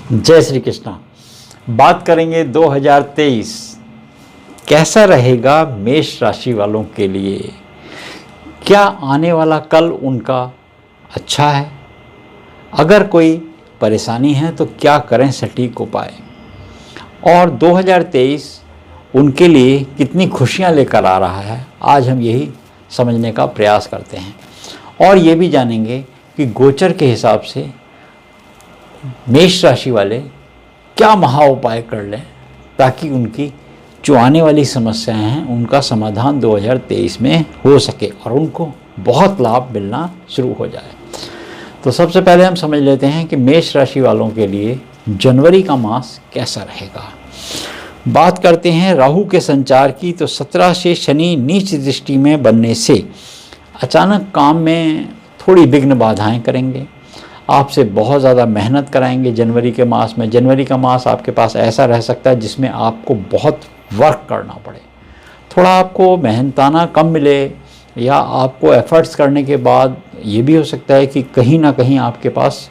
जय श्री कृष्णा। बात करेंगे 2023 कैसा रहेगा मेष राशि वालों के लिए। क्या आने वाला कल उनका अच्छा है? अगर कोई परेशानी है तो क्या करें सटीक उपाय, और 2023 उनके लिए कितनी खुशियां लेकर आ रहा है, आज हम यही समझने का प्रयास करते हैं। और ये भी जानेंगे कि गोचर के हिसाब से मेष राशि वाले क्या महा उपाय कर लें ताकि उनकी जो आने वाली समस्याएं हैं उनका समाधान 2023 में हो सके और उनको बहुत लाभ मिलना शुरू हो जाए। तो सबसे पहले हम समझ लेते हैं कि मेष राशि वालों के लिए जनवरी का मास कैसा रहेगा। बात करते हैं राहु के संचार की, तो 17 से शनि नीच दृष्टि में बनने से अचानक काम में थोड़ी विघ्न बाधाएं करेंगे, आपसे बहुत ज़्यादा मेहनत कराएंगे। जनवरी के मास में, जनवरी का मास आपके पास ऐसा रह सकता है जिसमें आपको बहुत वर्क करना पड़े, थोड़ा आपको मेहनताना कम मिले, या आपको एफर्ट्स करने के बाद ये भी हो सकता है कि कहीं ना कहीं आपके पास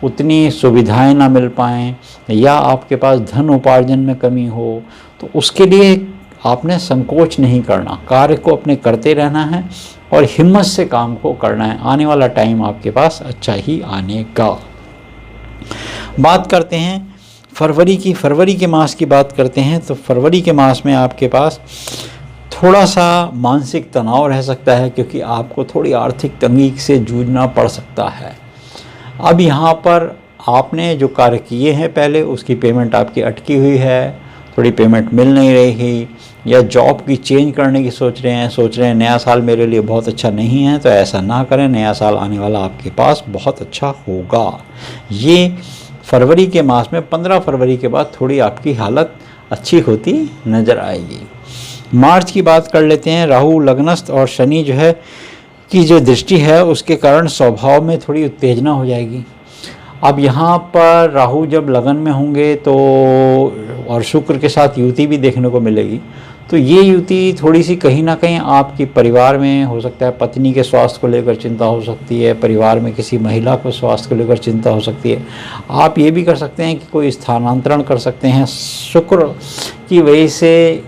उतनी सुविधाएं ना मिल पाएँ, या आपके पास धन उपार्जन में कमी हो। तो उसके लिए आपने संकोच नहीं करना, कार्य को अपने करते रहना है और हिम्मत से काम को करना है। आने वाला टाइम आपके पास अच्छा ही आने का। बात करते हैं फरवरी की, फरवरी के मास की बात करते हैं। तो फरवरी के मास में आपके पास थोड़ा सा मानसिक तनाव रह सकता है, क्योंकि आपको थोड़ी आर्थिक तंगी से जूझना पड़ सकता है। अब यहाँ पर आपने जो कार्य किए हैं पहले, उसकी पेमेंट आपकी अटकी हुई है, थोड़ी पेमेंट मिल नहीं रही, या जॉब की चेंज करने की सोच रहे हैं नया साल मेरे लिए बहुत अच्छा नहीं है, तो ऐसा ना करें। नया साल आने वाला आपके पास बहुत अच्छा होगा। ये फरवरी के मास में 15 फरवरी के बाद थोड़ी आपकी हालत अच्छी होती नज़र आएगी। मार्च की बात कर लेते हैं। राहु लग्नस्थ और शनि जो है की जो दृष्टि है उसके कारण स्वभाव में थोड़ी उत्तेजना हो जाएगी। अब यहाँ पर राहु जब लगन में होंगे तो और शुक्र के साथ युति भी देखने को मिलेगी, तो ये युति थोड़ी सी कहीं ना कहीं आपकी परिवार में हो सकता है, पत्नी के स्वास्थ्य को लेकर चिंता हो सकती है, परिवार में किसी महिला को स्वास्थ्य को लेकर चिंता हो सकती है। आप ये भी कर सकते हैं कि कोई स्थानांतरण कर सकते हैं। शुक्र की वजह से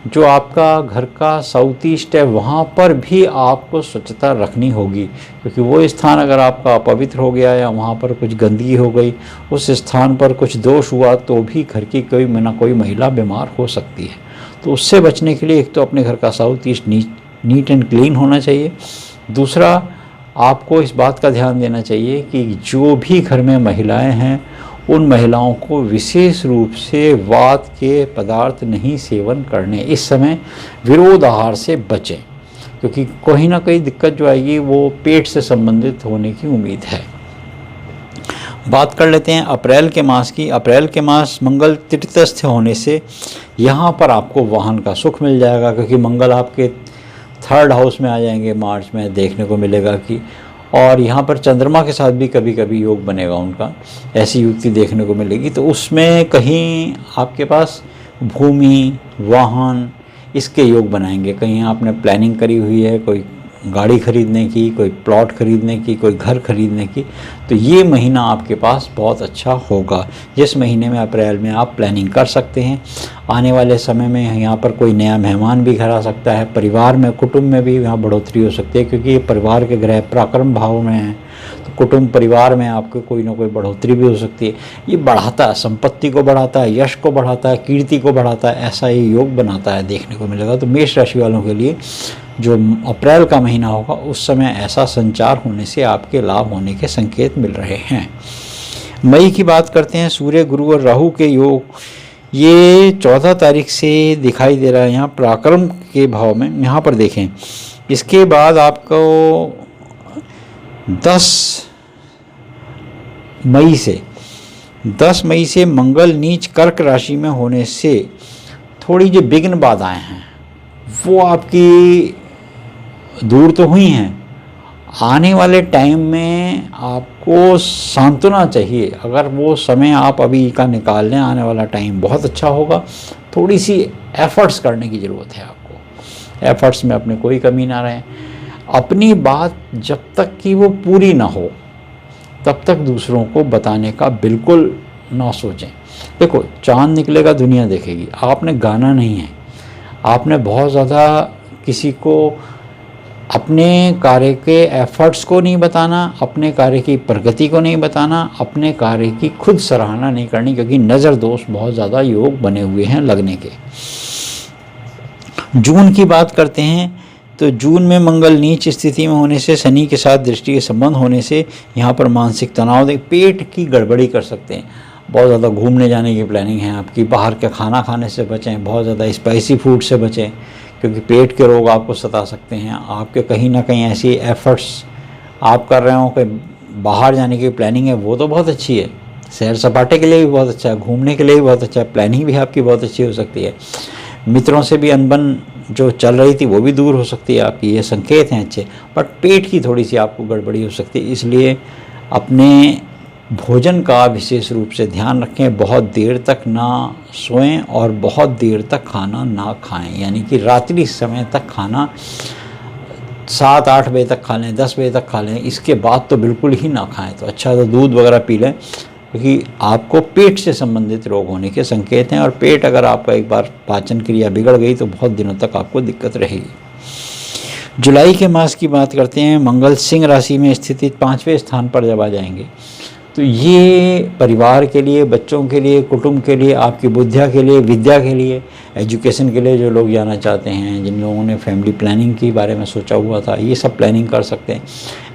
जो आपका घर का साउथ ईस्ट है वहाँ पर भी आपको स्वच्छता रखनी होगी, क्योंकि वो स्थान अगर आपका अपवित्र हो गया या वहाँ पर कुछ गंदगी हो गई, उस स्थान पर कुछ दोष हुआ तो भी घर की कोई ना कोई महिला बीमार हो सकती है। तो उससे बचने के लिए एक तो अपने घर का south east neat and clean होना चाहिए। दूसरा, आपको इस बात का ध्यान देना चाहिए कि जो भी घर में महिलाएं हैं उन महिलाओं को विशेष रूप से वात के पदार्थ नहीं सेवन करने। इस समय विरोध आहार से बचें, क्योंकि कहीं ना कहीं दिक्कत जो आएगी वो पेट से संबंधित होने की उम्मीद है। बात कर लेते हैं अप्रैल के मास की। अप्रैल के मास मंगल तृतीयस्थ होने से यहाँ पर आपको वाहन का सुख मिल जाएगा, क्योंकि मंगल आपके 3rd हाउस में आ जाएंगे मार्च में, देखने को मिलेगा कि, और यहाँ पर चंद्रमा के साथ भी कभी कभी योग बनेगा उनका, ऐसी युक्ति देखने को मिलेगी। तो उसमें कहीं आपके पास भूमि, वाहन, इसके योग बनाएंगे। कहीं आपने प्लानिंग करी हुई है कोई गाड़ी खरीदने की, कोई प्लॉट खरीदने की, कोई घर खरीदने की, तो ये महीना आपके पास बहुत अच्छा होगा। जिस महीने में अप्रैल में आप प्लानिंग कर सकते हैं। आने वाले समय में यहाँ पर कोई नया मेहमान भी घर आ सकता है, परिवार में, कुटुंब में भी यहाँ बढ़ोतरी हो सकती है, क्योंकि ये परिवार के ग्रह पराक्रम भाव में हैं। तो कुटुंब परिवार में आपको कोई ना कोई बढ़ोतरी भी हो सकती है। ये बढ़ाता है, संपत्ति को बढ़ाता है, यश को बढ़ाता है, कीर्ति को बढ़ाता है, ऐसा ये योग बनाता है, देखने को मिलेगा। तो मेष राशि वालों के लिए जो अप्रैल का महीना होगा उस समय ऐसा संचार होने से आपके लाभ होने के संकेत मिल रहे हैं। मई की बात करते हैं। सूर्य, गुरु और राहु के योग ये 14 तारीख से दिखाई दे रहा है यहाँ पराक्रम के भाव में। यहाँ पर देखें, इसके बाद आपको 10 मई से मंगल नीच कर्क राशि में होने से थोड़ी जो विघ्न बाधाएं हैं वो आपकी दूर तो हुई हैं। आने वाले टाइम में आपको सांत्वना चाहिए। अगर वो समय आप अभी का निकाल लें, आने वाला टाइम बहुत अच्छा होगा। थोड़ी सी एफर्ट्स करने की ज़रूरत है आपको, एफर्ट्स में अपने कोई कमी ना रहे। अपनी बात जब तक कि वो पूरी ना हो तब तक दूसरों को बताने का बिल्कुल ना सोचें। देखो, चाँद निकलेगा दुनिया देखेगी, आपने गाना नहीं है, आपने बहुत ज़्यादा किसी को अपने कार्य के एफर्ट्स को नहीं बताना, अपने कार्य की प्रगति को नहीं बताना, अपने कार्य की खुद सराहना नहीं करनी, क्योंकि नज़र दोष बहुत ज़्यादा योग बने हुए हैं लगने के। जून की बात करते हैं तो जून में मंगल नीच स्थिति में होने से, शनि के साथ दृष्टि के संबंध होने से यहाँ पर मानसिक तनाव, पेट की गड़बड़ी कर सकते हैं। बहुत ज़्यादा घूमने जाने की प्लानिंग है आपकी, बाहर का खाना खाने से बचें, बहुत ज़्यादा स्पाइसी फूड से बचें, क्योंकि पेट के रोग आपको सता सकते हैं। आपके कहीं ना कहीं ऐसी एफर्ट्स आप कर रहे हो कि बाहर जाने की प्लानिंग है, वो तो बहुत अच्छी है, सैर सपाटे के लिए भी बहुत अच्छा है, घूमने के लिए भी बहुत अच्छा है, प्लानिंग भी आपकी बहुत अच्छी हो सकती है। मित्रों से भी अनबन जो चल रही थी वो भी दूर हो सकती है आपकी, ये संकेत हैं अच्छे। बट पेट की थोड़ी सी आपको गड़बड़ी हो सकती है, इसलिए अपने भोजन का विशेष रूप से ध्यान रखें। बहुत देर तक ना सोएं और बहुत देर तक खाना ना खाएं, यानी कि रात्रि समय तक खाना 7-8 बजे तक खा लें, 10 बजे तक खा लें, इसके बाद तो बिल्कुल ही ना खाएं। तो अच्छा तो दूध वगैरह पी लें, क्योंकि आपको पेट से संबंधित रोग होने के संकेत हैं, और पेट अगर आपका एक बार पाचन क्रिया बिगड़ गई तो बहुत दिनों तक आपको दिक्कत रहेगी। जुलाई के मास की बात करते हैं। मंगल सिंह राशि में स्थित 5वें स्थान पर जब आ जाएंगे तो ये परिवार के लिए, बच्चों के लिए, कुटुंब के लिए, आपकी बुद्धिया के लिए, विद्या के लिए, एजुकेशन के लिए जो लोग जाना चाहते हैं, जिन लोगों ने फैमिली प्लानिंग के बारे में सोचा हुआ था, ये सब प्लानिंग कर सकते हैं।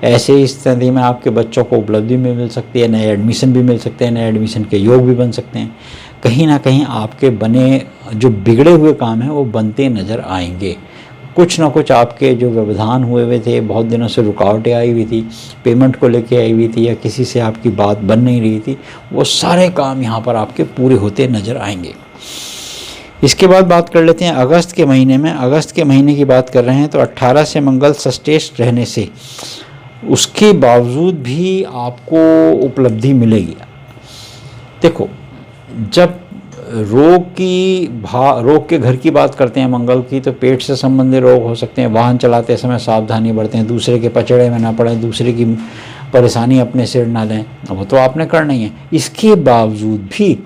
ऐसे स्थिति में आपके बच्चों को उपलब्धि में मिल सकती है, नए एडमिशन भी मिल सकते हैं, नए एडमिशन के योग भी बन सकते हैं। कहीं ना कहीं आपके बने जो बिगड़े हुए काम हैं वो बनते नज़र आएंगे। कुछ ना कुछ आपके जो व्यवधान हुए थे, बहुत दिनों से रुकावटें आई हुई थी, पेमेंट को लेके आई हुई थी, या किसी से आपकी बात बन नहीं रही थी, वो सारे काम यहाँ पर आपके पूरे होते नज़र आएंगे। इसके बाद बात कर लेते हैं अगस्त के महीने में। अगस्त के महीने की बात कर रहे हैं तो 18 से मंगल षष्ठेष्ठ रहने से उसके बावजूद भी आपको उपलब्धि मिलेगी। देखो, जब रोग के घर की बात करते हैं मंगल की, तो पेट से संबंधित रोग हो सकते हैं, वाहन चलाते समय सावधानी बरतें, दूसरे के पचड़े में ना पड़े, दूसरे की परेशानी अपने सिर ना लें, वो तो आपने करना ही है। इसके बावजूद भी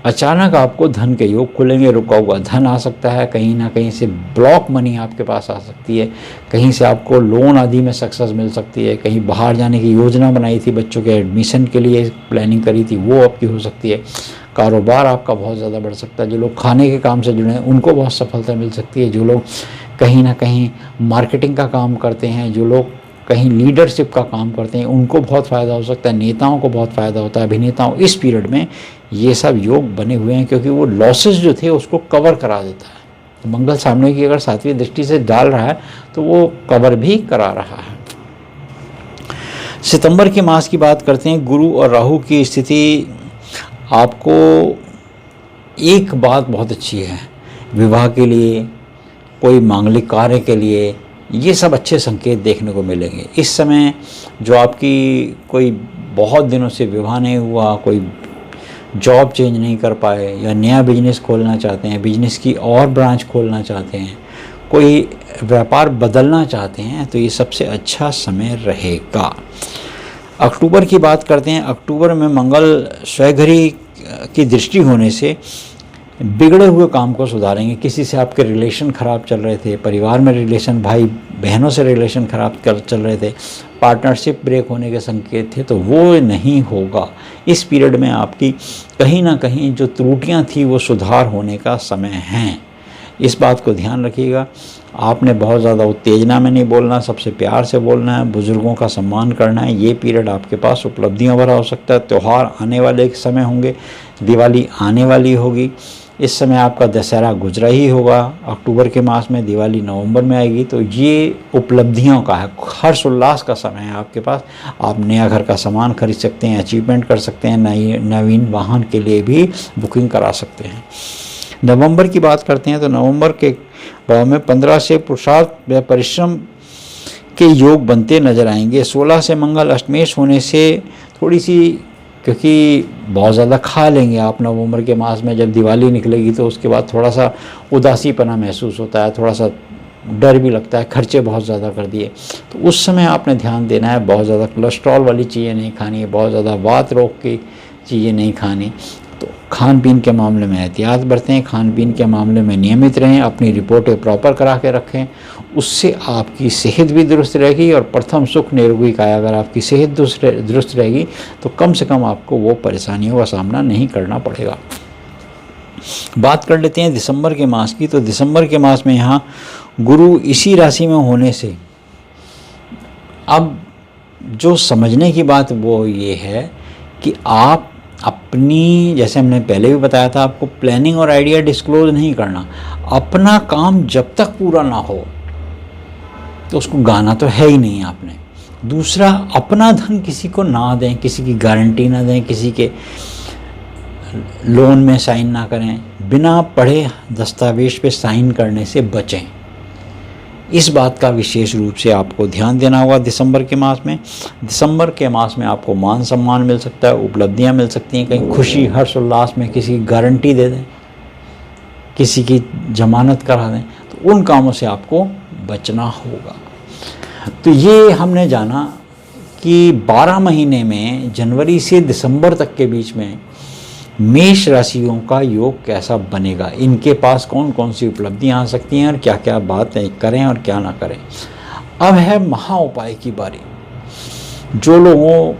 अचानक आपको धन के योग खुलेंगे, रुका हुआ धन आ सकता है, कहीं ना कहीं से ब्लॉक मनी आपके पास आ सकती है, कहीं से आपको लोन आदि में सक्सेस मिल सकती है, कहीं बाहर जाने की योजना बनाई थी, बच्चों के एडमिशन के लिए प्लानिंग करी थी, वो आपकी हो सकती है। कारोबार आपका बहुत ज़्यादा बढ़ सकता है। जो लोग खाने के काम से जुड़े हैं उनको बहुत सफलता मिल सकती है। जो लोग कहीं ना कहीं मार्केटिंग का काम करते हैं, जो लोग कहीं लीडरशिप का काम करते हैं, उनको बहुत फ़ायदा हो सकता है। नेताओं को बहुत फ़ायदा होता है। अभिनेताओं, इस पीरियड में ये सब योग बने हुए हैं, क्योंकि वो लॉसेस जो थे उसको कवर करा देता है। तो मंगल सामने की अगर 7वीं दृष्टि से डाल रहा है तो वो कवर भी करा रहा है। सितंबर के मास की बात करते हैं। गुरु और राहु की स्थिति, आपको एक बात बहुत अच्छी है, विवाह के लिए, कोई मांगलिक कार्य के लिए, ये सब अच्छे संकेत देखने को मिलेंगे। इस समय जो आपकी कोई बहुत दिनों से विवाह नहीं हुआ, कोई जॉब चेंज नहीं कर पाए, या नया बिजनेस खोलना चाहते हैं, बिजनेस की और ब्रांच खोलना चाहते हैं, कोई व्यापार बदलना चाहते हैं, तो ये सबसे अच्छा समय रहेगा। अक्टूबर की बात करते हैं। अक्टूबर में मंगल स्वघरी की दृष्टि होने से बिगड़े हुए काम को सुधारेंगे। किसी से आपके रिलेशन ख़राब चल रहे थे, परिवार में रिलेशन, भाई बहनों से रिलेशन ख़राब चल रहे थे, पार्टनरशिप ब्रेक होने के संकेत थे, तो वो नहीं होगा। इस पीरियड में आपकी कहीं ना कहीं जो त्रुटियां थी वो सुधार होने का समय है। इस बात को ध्यान रखिएगा। आपने बहुत ज़्यादा उत्तेजना में नहीं बोलना, सबसे प्यार से बोलना है, बुज़ुर्गों का सम्मान करना है। ये पीरियड आपके पास उपलब्धियां भरा हो सकता है। त्यौहार आने वाले एक समय होंगे, दिवाली आने वाली होगी। इस समय आपका दशहरा गुजरा ही होगा। अक्टूबर के मास में दिवाली नवंबर में आएगी, तो ये उपलब्धियों का है, हर्ष उल्लास का समय है आपके पास। आप नया घर का सामान खरीद सकते हैं, अचीवमेंट कर सकते हैं, नवीन वाहन के लिए भी बुकिंग करा सकते हैं। नवंबर की बात करते हैं तो नवंबर के भाव में 15 से पुरुषार्थ व परिश्रम के योग बनते नजर आएंगे। 16 से मंगल अष्टमेश होने से थोड़ी सी, क्योंकि बहुत ज़्यादा खा लेंगे आप नवंबर के मास में, जब दिवाली निकलेगी तो उसके बाद थोड़ा सा उदासीपना महसूस होता है, थोड़ा सा डर भी लगता है, खर्चे बहुत ज़्यादा कर दिए, तो उस समय आपने ध्यान देना है। बहुत ज़्यादा कोलेस्ट्रॉल वाली चीज़ें नहीं खानी है, बहुत ज़्यादा वात रोग की चीज़ें नहीं खानी। तो खान पीन के मामले में एहतियात बरतें, खान पीन के मामले में नियमित रहें, अपनी रिपोर्टें प्रॉपर करा के रखें, उससे आपकी सेहत भी दुरुस्त रहेगी। और प्रथम सुख निरोगी काया, अगर आपकी सेहत दुरुस्त रहेगी तो कम से कम आपको वो परेशानियों का सामना नहीं करना पड़ेगा। बात कर लेते हैं दिसंबर के मास की। तो दिसंबर के मास में यहाँ गुरु इसी राशि में होने से अब जो समझने की बात वो ये है कि आप अपनी, जैसे हमने पहले भी बताया था, आपको प्लानिंग और आइडिया डिस्क्लोज नहीं करना। अपना काम जब तक पूरा ना हो तो उसको गाना तो है ही नहीं आपने। दूसरा, अपना धन किसी को ना दें, किसी की गारंटी ना दें, किसी के लोन में साइन ना करें, बिना पढ़े दस्तावेज पे साइन करने से बचें। इस बात का विशेष रूप से आपको ध्यान देना होगा दिसंबर के मास में। दिसंबर के मास में आपको मान सम्मान मिल सकता है, उपलब्धियां मिल सकती हैं, कहीं खुशी हर्ष उल्लास में किसी की गारंटी दे दें, किसी की जमानत करा दें, तो उन कामों से आपको बचना होगा। तो ये हमने जाना कि 12 महीने में जनवरी से दिसंबर तक के बीच में मेष राशियों का योग कैसा बनेगा, इनके पास कौन कौन सी उपलब्धियां आ सकती हैं और क्या क्या बातें करें और क्या ना करें। अब है महा उपाय की बारी। जो लोगों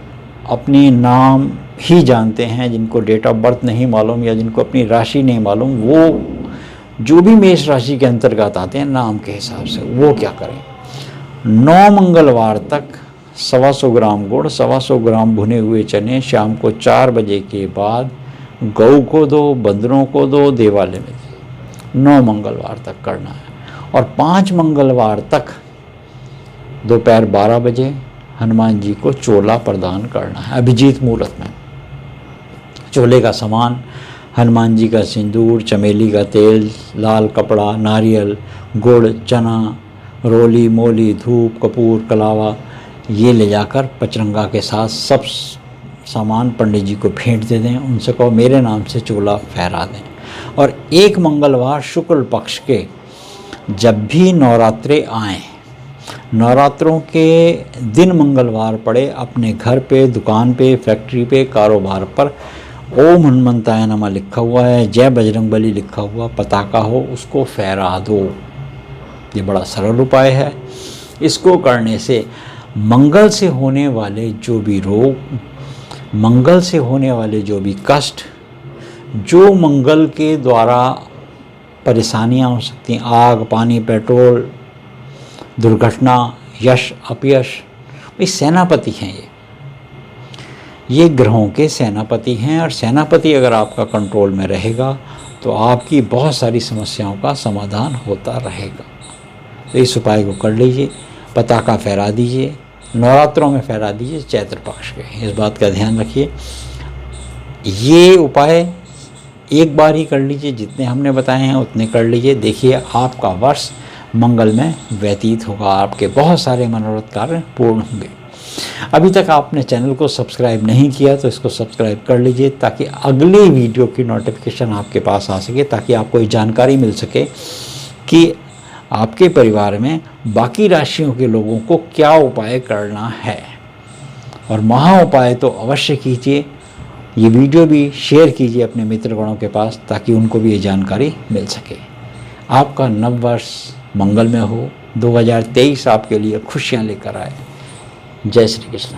अपने नाम ही जानते हैं, जिनको डेट ऑफ बर्थ नहीं मालूम या जिनको अपनी राशि नहीं मालूम, वो जो भी मेष राशि के अंतर्गत आते हैं नाम के हिसाब से, वो क्या करें। 9 मंगलवार तक 125 ग्राम गुड़, 125 ग्राम भुने हुए चने शाम को 4 बजे के बाद गऊ को दो, बंदरों को दो, देवालय में दो। 9 मंगलवार तक करना है। और 5 मंगलवार तक दोपहर 12 बजे हनुमान जी को चोला प्रदान करना है अभिजीत मुहूर्त में। चोले का सामान हनुमान जी का सिंदूर, चमेली का तेल, लाल कपड़ा, नारियल, गुड़, चना, रोली, मोली, धूप, कपूर, कलावा, ये ले जाकर पचरंगा के साथ सब सामान पंडित जी को भेंट दे दें। उनसे कहो मेरे नाम से चोला फहरा दें। और 1 मंगलवार शुक्ल पक्ष के जब भी नवरात्रे आएँ, नवरात्रों के दिन मंगलवार पड़े, अपने घर पे, दुकान पे, फैक्ट्री पे, कारोबार पर ओम हनुमंताय नमः लिखा हुआ है, जय बजरंगबली लिखा हुआ पताका हो, उसको फहरा दो। ये बड़ा सरल उपाय है। इसको करने से मंगल से होने वाले जो भी रोग, मंगल से होने वाले जो भी कष्ट, जो मंगल के द्वारा परेशानियां हो सकती हैं, आग, पानी, पेट्रोल, दुर्घटना, यश, अपयश, भाई सेनापति हैं ये ग्रहों के सेनापति हैं। और सेनापति अगर आपका कंट्रोल में रहेगा तो आपकी बहुत सारी समस्याओं का समाधान होता रहेगा। तो इस उपाय को कर लीजिए, पताका फहरा दीजिए, नवरात्रों में फहरा दीजिए चैत्र पक्ष के। इस बात का ध्यान रखिए। ये उपाय एक बार ही कर लीजिए, जितने हमने बताए हैं उतने कर लीजिए। देखिए आपका वर्ष मंगल में व्यतीत होगा, आपके बहुत सारे मनोरथ कार्य पूर्ण होंगे। अभी तक आपने चैनल को सब्सक्राइब नहीं किया तो इसको सब्सक्राइब कर लीजिए, ताकि अगले वीडियो की नोटिफिकेशन आपके पास आ सके, ताकि आपको ये जानकारी मिल सके कि आपके परिवार में बाकी राशियों के लोगों को क्या उपाय करना है। और महा उपाय तो अवश्य कीजिए। ये वीडियो भी शेयर कीजिए अपने मित्रगणों के पास, ताकि उनको भी ये जानकारी मिल सके। आपका नव वर्ष मंगल में हो, 2023 आपके लिए खुशियाँ लेकर आए। जय श्री कृष्ण।